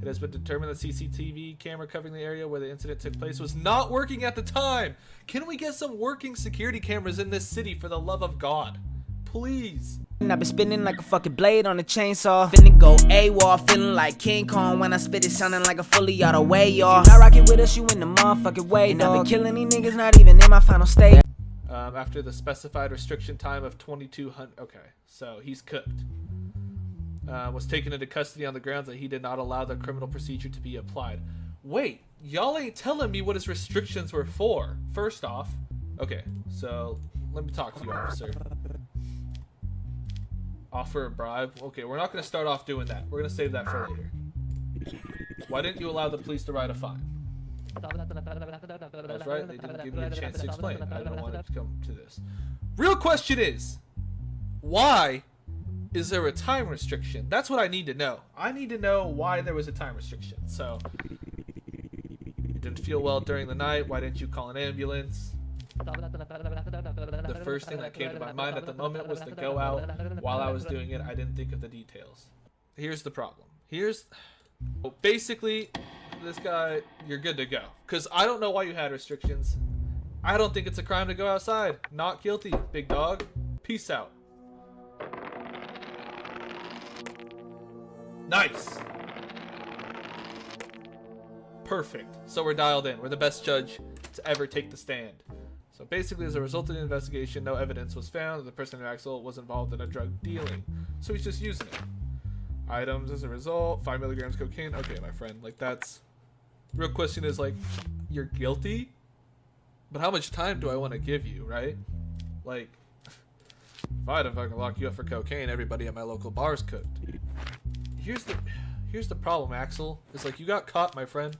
It has been determined that CCTV camera covering the area where the incident took place was not working at the time. Can we get some working security cameras in this city for the love of God? Please. I've been spinning like a fucking blade on a chainsaw. Finna go AWOL, feeling like King Kong. When I spit it, sounding like a fully out of way, y'all. Not rocking with us, you in the motherfucking way, dog. I've been killing these niggas, not even in my final state. After the specified restriction time of 2200. Okay, so he's cooked. Was taken into custody on the grounds that he did not allow the criminal procedure to be applied. Wait, y'all ain't telling me what his restrictions were for. First off, okay, so let me talk to you, officer. Offer a bribe. Okay, we're not going to start off doing that. We're going to save that for later. Why didn't you allow the police to write a fine? That's right, they didn't give me a chance to explain. I don't want to come to this. Real question is, why is there a time restriction? That's what I need to know. I need to know why there was a time restriction. So, you didn't feel well during the night. Why didn't you call an ambulance? The first thing that came to my mind at the moment was to go out. While I was doing it, I didn't think of the details. Here's the problem. Basically, this guy, you're good to go. Because I don't know why you had restrictions. I don't think it's a crime to go outside. Not guilty, big dog. Peace out. Nice. Perfect. So we're dialed in. We're the best judge to ever take the stand. So basically, as a result of the investigation, no evidence was found that the person named Axel was involved in a drug dealing. So he's just using it. Items as a result, 5 milligrams cocaine. Okay, my friend, like that's... Real question is like, you're guilty? But how much time do I want to give you, right? Like, if I had to fucking lock you up for cocaine, everybody at my local bar's cooked. Here's the problem, Axel. It's like, you got caught, my friend.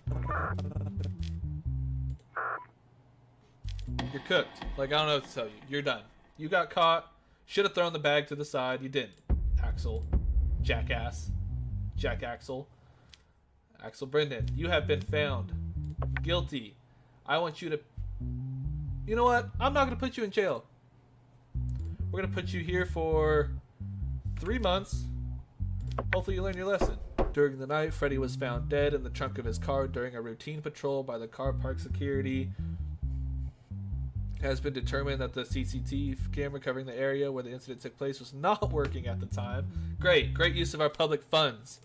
You're cooked. Like, I don't know what to tell you. You're done. You got caught. Should have thrown the bag to the side. You didn't. Axel. Jackass. Jack Axel. Axel Brendan. You have been found guilty. I want you to... You know what? I'm not going to put you in jail. We're going to put you here for 3 months. Hopefully you learn your lesson. During the night, Freddy was found dead in the trunk of his car during a routine patrol by the car park security. It has been determined that the CCTV camera covering the area where the incident took place was not working at the time. Great use of our public funds.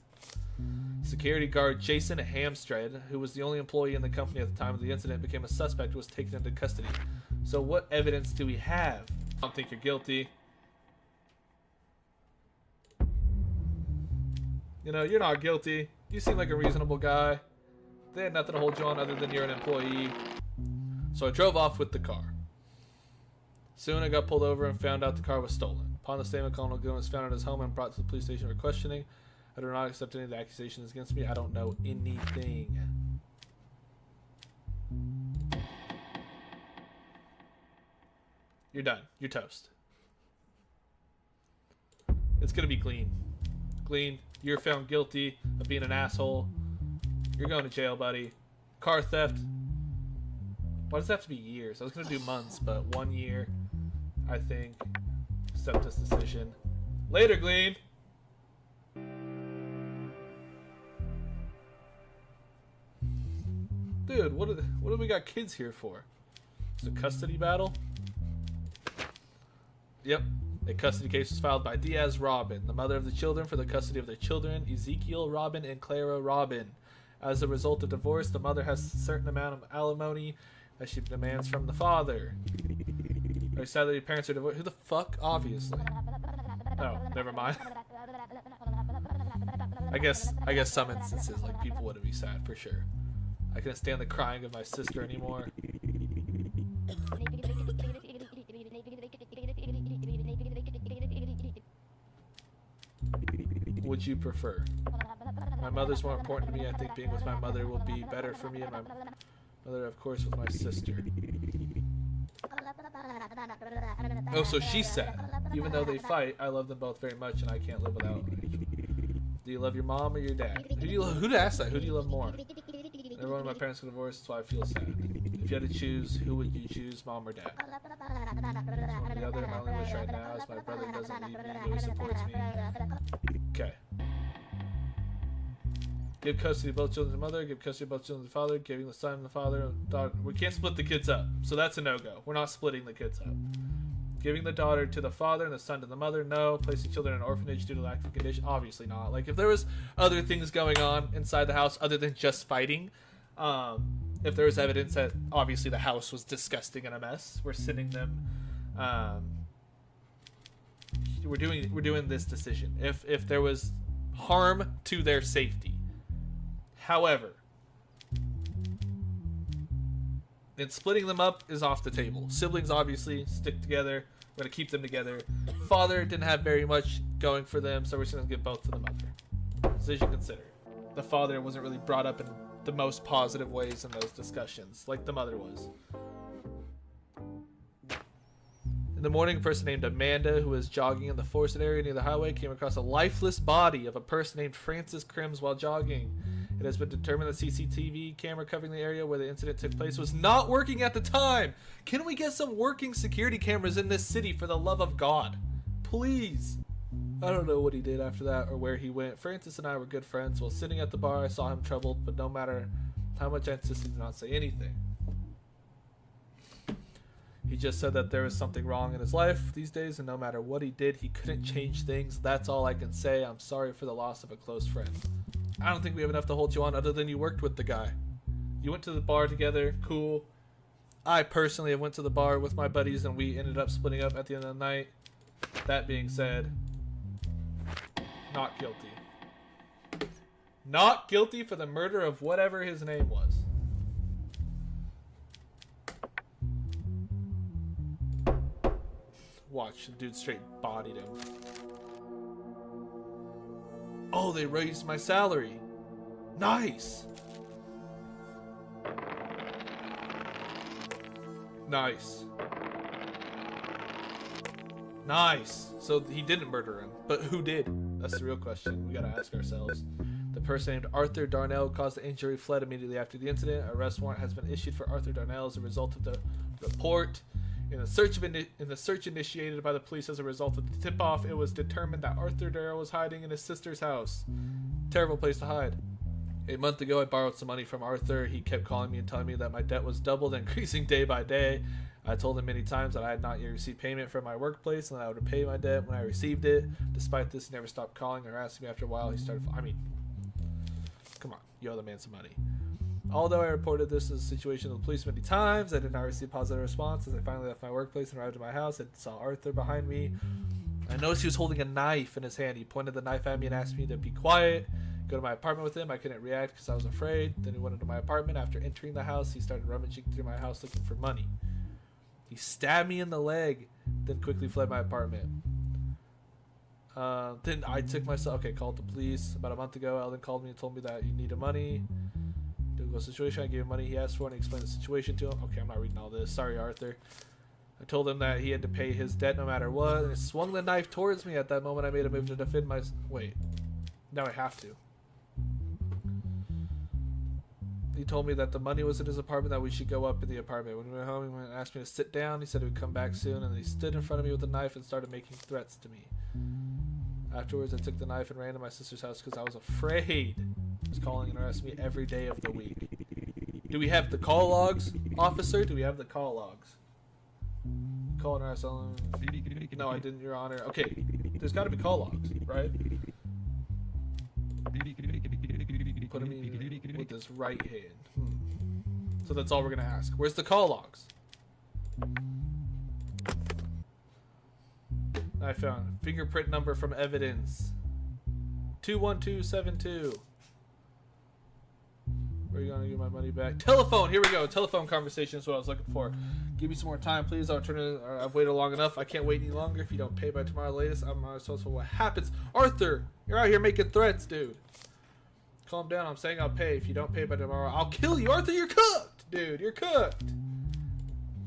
Security guard Jason Hamstred, who was the only employee in the company at the time of the incident, became a suspect who was taken into custody. So what evidence do we have? I don't think you're guilty. You know, you're not guilty. You seem like a reasonable guy. They had nothing to hold you on other than you're an employee. So I drove off with the car. Soon I got pulled over and found out the car was stolen. Upon the statement, Colonel Goon was found at his home and brought to the police station for questioning. I do not accept any of the accusations against me. I don't know anything. You're done. You're toast. It's gonna be clean. Clean. You're found guilty of being an asshole. You're going to jail, buddy. Car theft. Why does it have to be years? I was gonna do months, but 1 year, I think. Accept this decision. Later, Glean. Dude, what do we got kids here for? It's a custody battle? Yep. A custody case was filed by Diaz Robin, the mother of the children, for the custody of their children, Ezekiel Robin and Clara Robin. As a result of divorce, the mother has a certain amount of alimony that she demands from the father. Very sadly, the parents are divorced. Who the fuck? Obviously. Oh, never mind. I guess some instances, like, people wouldn't be sad, for sure. I couldn't stand the crying of my sister anymore. Would you prefer? My mother's more important to me. I think being with my mother will be better for me, and my mother, of course, with my sister. Oh, so she's sad. Even though they fight, I love them both very much, and I can't live without them. Do you love your mom or your dad? Who to ask that? Who do you love more? Every one of my parents got divorced, that's why I feel sad. If you had to choose, who would you choose, mom or dad? So the other, my only wish right now is my brother doesn't leave me, he always supports me. Okay. Give custody of both children to the mother. Give custody of both children to the father. Giving the son to the father and daughter. We can't split the kids up, so that's a no-go. We're not splitting the kids up. Giving the daughter to the father and the son to the mother. No. Placing children in an orphanage due to lack of condition. Obviously not. Like, if there was other things going on inside the house other than just fighting, if there was evidence that obviously the house was disgusting and a mess, we're sending them. We're doing this decision. If there was harm to their safety. However, then splitting them up is off the table. Siblings obviously stick together. We're going to keep them together. Father didn't have very much going for them, so we're just going to give both to the mother. Decision considered. The father wasn't really brought up in the most positive ways in those discussions, like the mother was. In the morning, a person named Amanda, who was jogging in the forested area near the highway, came across a lifeless body of a person named Francis Crims while jogging. It has been determined the CCTV camera covering the area where the incident took place was not working at the time. Can we get some working security cameras in this city, for the love of God? Please. I don't know what he did after that or where he went. Francis and I were good friends. While sitting at the bar, I saw him troubled, but no matter how much I insisted to not say anything. He just said that there was something wrong in his life these days, and no matter what he did, he couldn't change things. That's all I can say. I'm sorry for the loss of a close friend. I don't think we have enough to hold you on other than you worked with the guy. You went to the bar together, cool. I personally have went to the bar with my buddies, and we ended up splitting up at the end of the night. That being said, not guilty. Not guilty for the murder of whatever his name was. Watch, the dude straight bodied him. Oh, they raised my salary. Nice. Nice. Nice. So he didn't murder him, but who did? That's the real question we gotta ask ourselves. The person named Arthur Darnell caused the injury, fled immediately after the incident. An arrest warrant has been issued for Arthur Darnell as a result of the report. In the search initiated by the police as a result of the tip-off, it was determined that Arthur Darrell was hiding in his sister's house. Terrible place to hide. A month ago, I borrowed some money from Arthur. He kept calling me and telling me that my debt was doubled and increasing day by day. I told him many times that I had not yet received payment from my workplace and that I would pay my debt when I received it. Despite this, he never stopped calling or asking me. After a while, he started... come on. You owe the man some money. Although I reported this as a situation to the police many times, I did not receive positive response. As I finally left my workplace and arrived at my house, I saw Arthur behind me. I noticed he was holding a knife in his hand. He pointed the knife at me and asked me to be quiet, go to my apartment with him. I couldn't react because I was afraid. Then he went into my apartment. After entering the house, he started rummaging through my house looking for money. He stabbed me in the leg, then quickly fled my apartment. Then I took myself... Okay, called the police. About a month ago, Eldon called me and told me that you needed money. Difficult situation. I gave him money he asked for and explained the situation to him. Okay, I'm not reading all this. Sorry, Arthur. I told him that he had to pay his debt no matter what, and he swung the knife towards me. At that moment, I made a move to defend my... Wait. Now I have to. He told me that the money was in his apartment, that we should go up in the apartment. When we went home, he went and asked me to sit down. He said he would come back soon, and then he stood in front of me with a knife and started making threats to me. Afterwards, I took the knife and ran to my sister's house because I was afraid. He was calling and harassing me every day of the week. Do we have the call logs, officer? Do we have the call logs? Call and harass on... No, I didn't, Your Honor. Okay, there's got to be call logs, right? Put him in with his right hand. So that's all we're going to ask. Where's the call logs? I found fingerprint number from evidence 21272. Where are you gonna get my money back? Telephone. Here we go. Telephone conversation is what I was looking for. Give me some more time, please. I've waited long enough. I can't wait any longer. If you don't pay by tomorrow latest, I'm not responsible for what happens. Arthur, you're out here making threats, dude. Calm down. I'm saying I'll pay. If you don't pay by tomorrow, I'll kill you. Arthur, you're cooked, dude. You're cooked.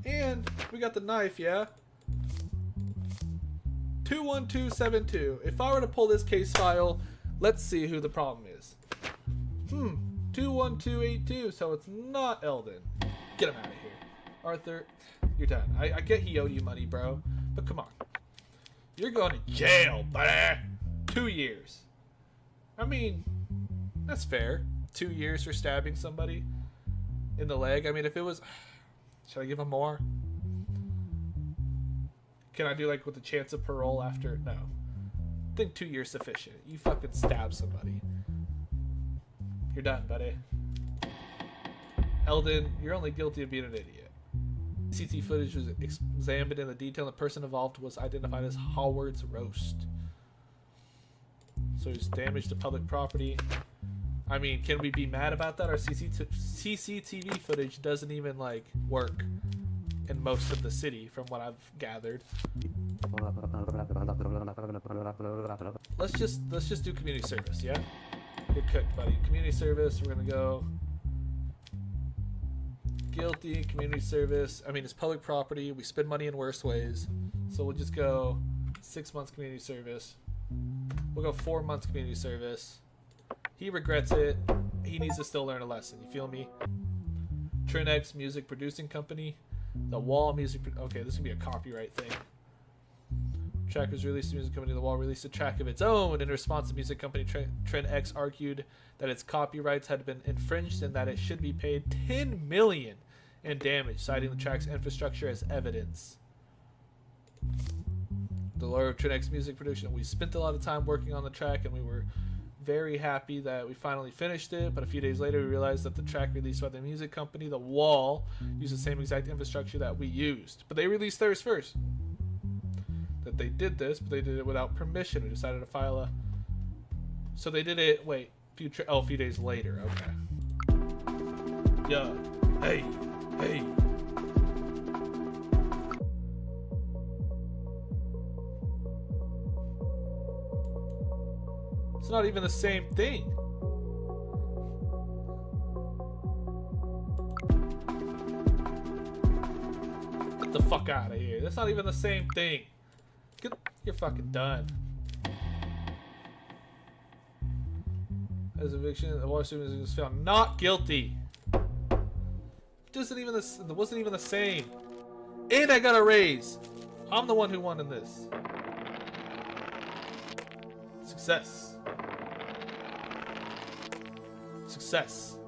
And we got the knife, yeah. 21272. If I were to pull this case file, let's see who the problem is. 21282. So it's not Eldon. Get him out of here. Arthur, you're done. I get he owed you money, bro. But come on. You're going to jail, buddy. 2 years. I mean, that's fair. 2 years for stabbing somebody in the leg. I mean, if it was, should I give him more? Can I do like with the chance of parole after? No. I think 2 years sufficient. You fucking stab somebody. You're done, buddy. Eldon, you're only guilty of being an idiot. CCTV footage was examined in the detail. The person involved was identified as Howard's Roast. So it's damage to public property. I mean, can we be mad about that? Our CCTV footage doesn't even like work in most of the city, from what I've gathered. Let's just do community service, yeah? You're cooked, buddy. Community service. We're gonna go guilty. Community service. I mean, it's public property. We spend money in worse ways, so we'll just go 6 months community service. We'll go 4 months community service. He regrets it. He needs to still learn a lesson. You feel me? Trinex Music Producing Company. The Wall Music. Okay, this is gonna be a copyright thing. Track was released to music company. The Wall released a track of its own. In response, the music company Trinex argued that its copyrights had been infringed and that it should be paid $10 million in damage, citing the track's infrastructure as evidence. The lawyer of Trinex Music Production. We spent a lot of time working on the track, and we were very happy that we finally finished it. But a few days later, we realized that the track released by the music company, The Wall, used the same exact infrastructure that we used, but they released theirs first. That they did this, but they did it without permission. We decided to file a. So they did it. Wait, a few days later. Okay. Yeah. Hey. It's not even the same thing. Get the fuck out of here. That's not even the same thing. You're fucking done. As eviction, the water student was found not guilty. It wasn't even the same. And I got a raise. I'm the one who won in this. Success. Success.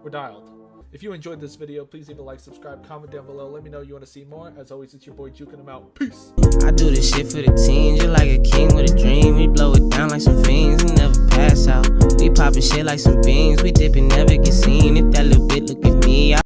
We're dialed. If you enjoyed this video, please leave a like, subscribe, comment down below. Let me know you want to see more. As always, it's your boy Juking them out. Peace. I do this shit for the teens. You're like a king with a dream. We blow it down like some fiends and never pass out. We popping shit like some beans. We dipping, never get seen. If that little bit look at me,